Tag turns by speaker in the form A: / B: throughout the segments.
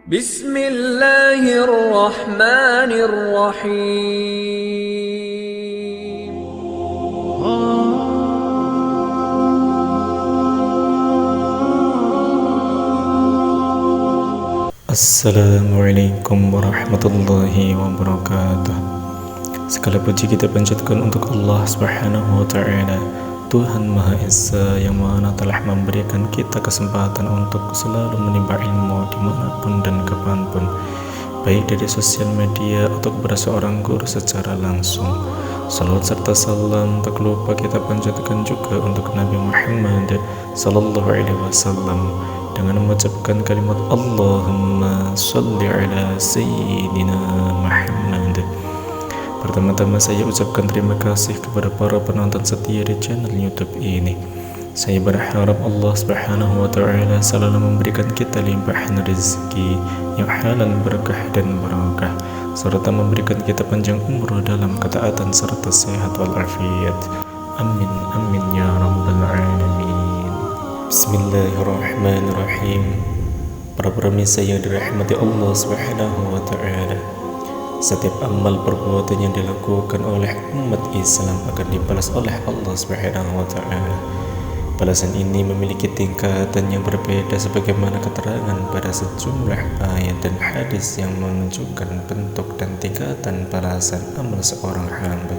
A: Bismillahirrahmanirrahim.
B: Assalamualaikum warahmatullahi wabarakatuh. Segala puji kita panjatkan untuk Allah Subhanahu wa Ta'ala, Tuhan Maha Esa yang mana telah memberikan kita kesempatan untuk selalu menimba ilmu dimanapun dan kapanpun, baik dari sosial media atau kepada seorang guru secara langsung. Salawat serta salam tak lupa kita panjatkan juga untuk Nabi Muhammad sallallahu alaihi wasallam dengan mengucapkan kalimat Allahumma sholli ala sayyidina Muhammad. Pertama-tama saya ucapkan terima kasih kepada para penonton setia di channel YouTube ini. Saya berharap Allah Subhanahu wa Ta'ala selalu memberikan kita limpahan rezeki yang halal, berkah dan barakah, serta memberikan kita panjang umur dalam ketaatan serta sehat walafiat. Amin amin ya rabbal alamin. Bismillahirrahmanirrahim. Para pemirsa yang dirahmati Allah Subhanahu wa Ta'ala, setiap amal perbuatan yang dilakukan oleh umat Islam akan dibalas oleh Allah Subhanahu wa Ta'ala. Balasan ini memiliki tingkatan yang berbeda sebagaimana keterangan pada sejumlah ayat dan hadis yang menunjukkan bentuk dan tingkatan balasan amal seorang hamba.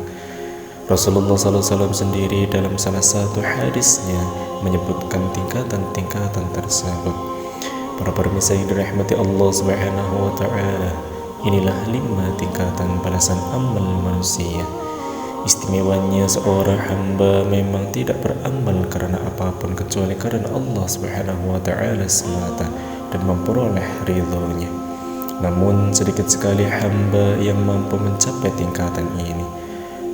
B: Rasulullah SAW sendiri dalam salah satu hadisnya menyebutkan tingkatan-tingkatan tersebut. Para pemirsa yang dirahmati Allah Subhanahu wa Ta'ala, inilah 5 tingkatan balasan amal manusia. Istimewanya seorang hamba memang tidak beramal karena apapun kecuali karena Allah Subhanahu wa Ta'ala semata dan memperoleh ridhonya. Namun sedikit sekali hamba yang mampu mencapai tingkatan ini.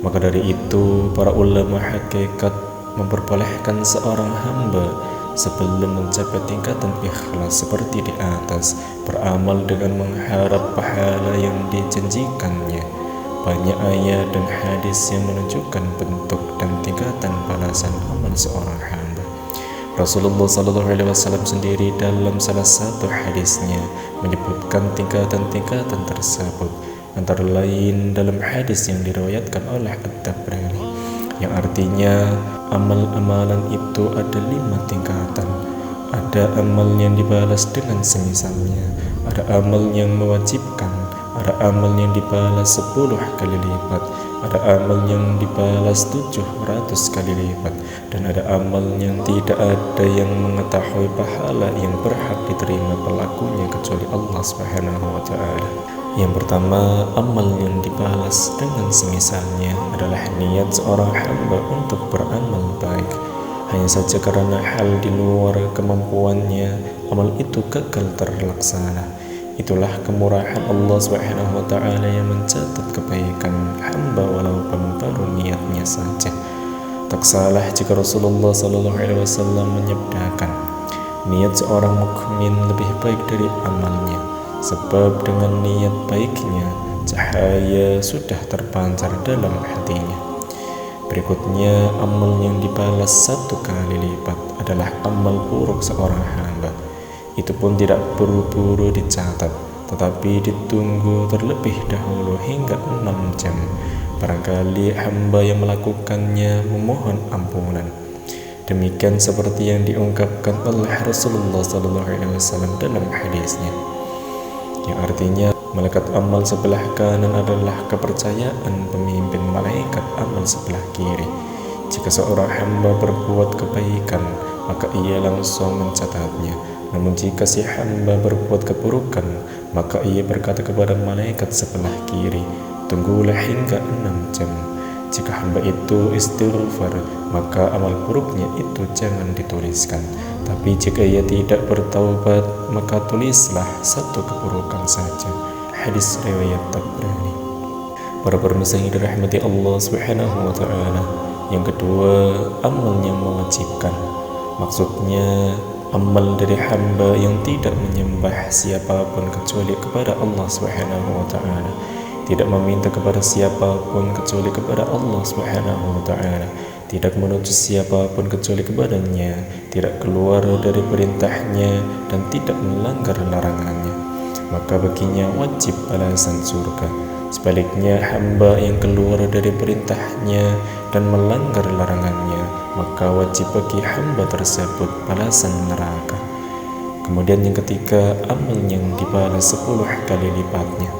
B: Maka dari itu para ulama hakikat memperbolehkan seorang hamba sebelum mencapai tingkatan ikhlas seperti di atas, beramal dengan mengharap pahala yang dijanjikannya. Banyak ayat dan hadis yang menunjukkan bentuk dan tingkatan balasan amal seorang hamba. Rasulullah SAW sendiri dalam salah satu hadisnya menyebutkan tingkatan-tingkatan tersebut, antara lain dalam hadis yang diriwayatkan oleh At-Tabrani, yang artinya amal-amalan itu ada 5 tingkatan. Ada amal yang dibalas dengan semisalnya, ada amal yang mewajibkan, ada amal yang dibalas 10 kali lipat, ada amal yang dibalas 700 kali lipat, dan ada amal yang tidak ada yang mengetahui pahala yang berhak diterima pelakunya kecuali Allah Subhanahu wa Ta'ala. Yang pertama, amal yang dibalas dengan semisalnya adalah niat seorang hamba untuk beramal baik. Hanya saja karena hal di luar kemampuannya, amal itu gagal terlaksana. Itulah kemurahan Allah Subhanahu wa Ta'ala yang mencatat kebaikan hamba walaupun baru niatnya saja. Tak salah jika Rasulullah SAW menyabdakan, niat seorang mukmin lebih baik dari amalnya, sebab dengan niat baiknya cahaya sudah terpancar dalam hatinya. Berikutnya, amal yang dibalas 1 kali lipat adalah amal buruk seorang hamba. Itu pun tidak buru-buru dicatat, tetapi ditunggu terlebih dahulu hingga 6 jam. Barangkali hamba yang melakukannya memohon ampunan. Demikian seperti yang diungkapkan oleh Rasulullah SAW dalam hadisnya, yang artinya malaikat amal sebelah kanan adalah kepercayaan pemimpin malaikat amal sebelah kiri. Jika seorang hamba berbuat kebaikan, maka ia langsung mencatatnya. Namun jika si hamba berbuat keburukan, maka ia berkata kepada malaikat sebelah kiri, tunggulah hingga 6 jam. Jika hamba itu istighfar, maka amal buruknya itu jangan dituliskan. Tapi jika ia tidak bertaubat, maka tulislah 1 keburukan saja. Hadis riwayat Tabrani. Para pemirsa yang dirahmati Allah Subhanahu wa Ta'ala, yang kedua, amal yang mewajibkan. Maksudnya amal dari hamba yang tidak menyembah siapapun kecuali kepada Allah Subhanahu wa Ta'ala, tidak meminta kepada siapapun kecuali kepada Allah Subhanahu wa Ta'ala, tidak menuju siapapun kecuali kepadanya, tidak keluar dari perintahnya, dan tidak melanggar larangannya. maka baginya wajib balasan surga. Sebaliknya hamba yang keluar dari perintahnya dan melanggar larangannya, maka wajib bagi hamba tersebut balasan neraka. Kemudian yang ketiga, amal yang dibalas 10 kali lipatnya.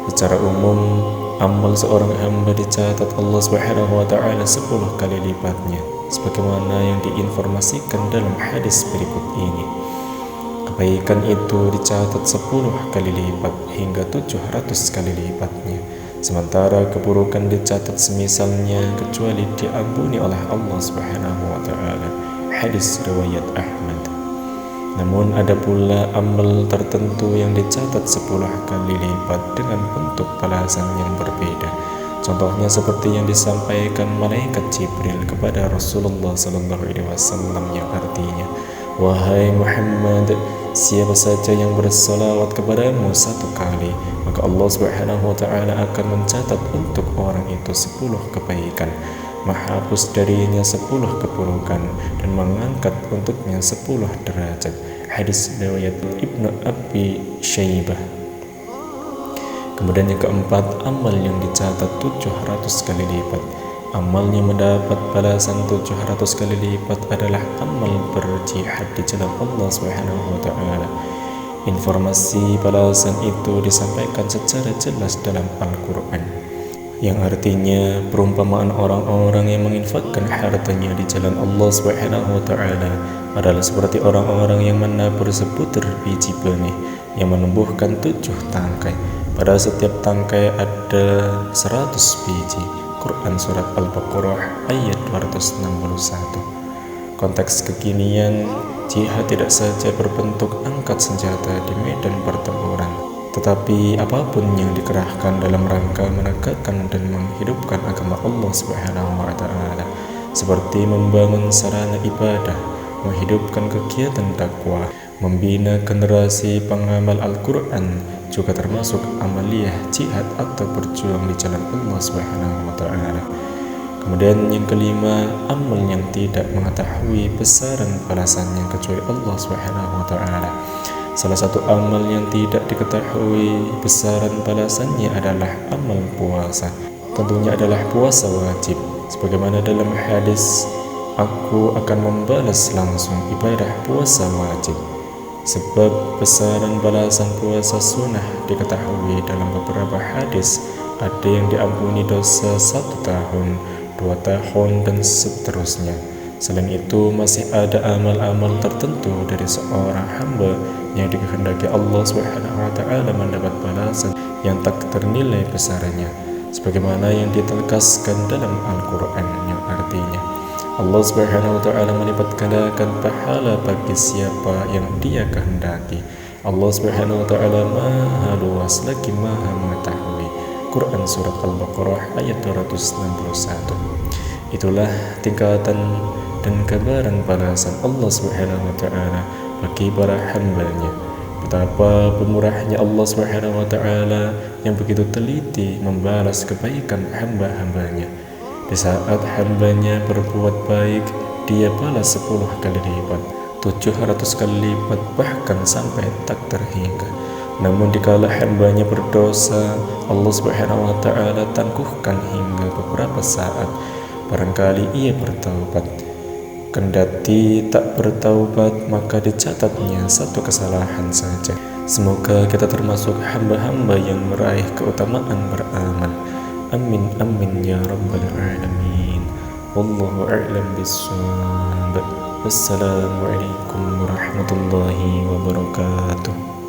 B: Secara umum, amal seorang hamba dicatat Allah Subhanahu wa taala 10 kali lipatnya, sebagaimana yang diinformasikan dalam hadis berikut ini. Kebaikan itu dicatat 10 kali lipat hingga 700 kali lipatnya, sementara keburukan dicatat semisalnya kecuali diampuni oleh Allah Subhanahu wa taala. Hadis riwayat Ahmad. Namun ada pula amal tertentu yang dicatat 10 kali lipat dengan bentuk balasan yang berbeda. Contohnya seperti yang disampaikan malaikat Jibril kepada Rasulullah SAW yang artinya, "Wahai Muhammad, siapa saja yang bersalawat kepadamu 1 kali, maka Allah Subhanahu wa taala akan mencatat untuk orang itu 10 kebaikan, menghapus darinya 10 keburukan, dan mengangkat untuknya 10 derajat." Hadis riwayat Ibnu Abi Syaibah. Kemudian yang keempat, amal yang dicatat 700 kali lipat. Amalnya mendapat balasan 700 kali lipat adalah amal berjihad di jalan Allah Subhanahu wa taala. Informasi balasan itu disampaikan secara jelas dalam Al-Qur'an, yang artinya perumpamaan orang-orang yang menginfakkan hartanya di jalan Allah Subhanahu wa taala adalah seperti orang-orang yang menabur sebutir biji benih yang menumbuhkan 7 tangkai. Pada setiap tangkai ada 100 biji. Quran Surat Al-Baqarah ayat 261. Konteks kekinian, jihad tidak saja berbentuk angkat senjata di medan pertempuran, tetapi apapun yang dikerahkan dalam rangka menegakkan dan menghidupkan agama Allah Subhanahu wa taala, seperti membangun sarana ibadah, menghidupkan kegiatan dakwah, membina generasi pengamal Al-Qur'an, juga termasuk amaliyah jihad atau berjuang di jalan Allah Subhanahu wa taala. Kemudian yang kelima, amal yang tidak mengetahui besaran balasannya kecuali Allah Subhanahu wa taala. Salah satu amal yang tidak diketahui besaran balasannya adalah amal puasa. Tentunya adalah puasa wajib, sebagaimana dalam hadis, "Aku akan membalas langsung ibadah puasa wajib." Sebab besaran balasan puasa sunnah diketahui dalam beberapa hadis. Ada yang diampuni dosa 1 tahun, 2 tahun, dan seterusnya. Selain itu masih ada amal-amal tertentu dari seorang hamba yang dikehendaki Allah Subhanahu wa taala mendapat balasan yang tak ternilai besarannya, sebagaimana yang ditegaskan dalam Al-Qur'an, yang artinya Allah Subhanahu wa taala melipat gandakan pahala bagi siapa yang Dia kehendaki. Allah Subhanahu wa taala Maha luas lagi Maha mengetahui. Quran Surat Al-Baqarah ayat 261. Itulah tingkatan dan gambaran balasan Allah Subhanahu wa taala bagi para hamba-Nya. Betapa pemurahnya Allah Subhanahu wa taala yang begitu teliti membalas kebaikan hamba-hambanya. Di saat hambanya berbuat baik, Dia balas 10 kali lipat, 700 kali lipat, bahkan sampai tak terhingga. Namun dikala hambanya berdosa, Allah Subhanahu wa taala tangguhkan hingga beberapa saat. Barangkali ia bertaubat. Kendati tak bertaubat, maka dicatatnya 1 kesalahan saja. Semoga kita termasuk hamba-hamba yang meraih keutamaan beramal. Amin amin ya rabbal alamin. Wallahu a'lam bissawab. Wassalamualaikum warahmatullahi wabarakatuh.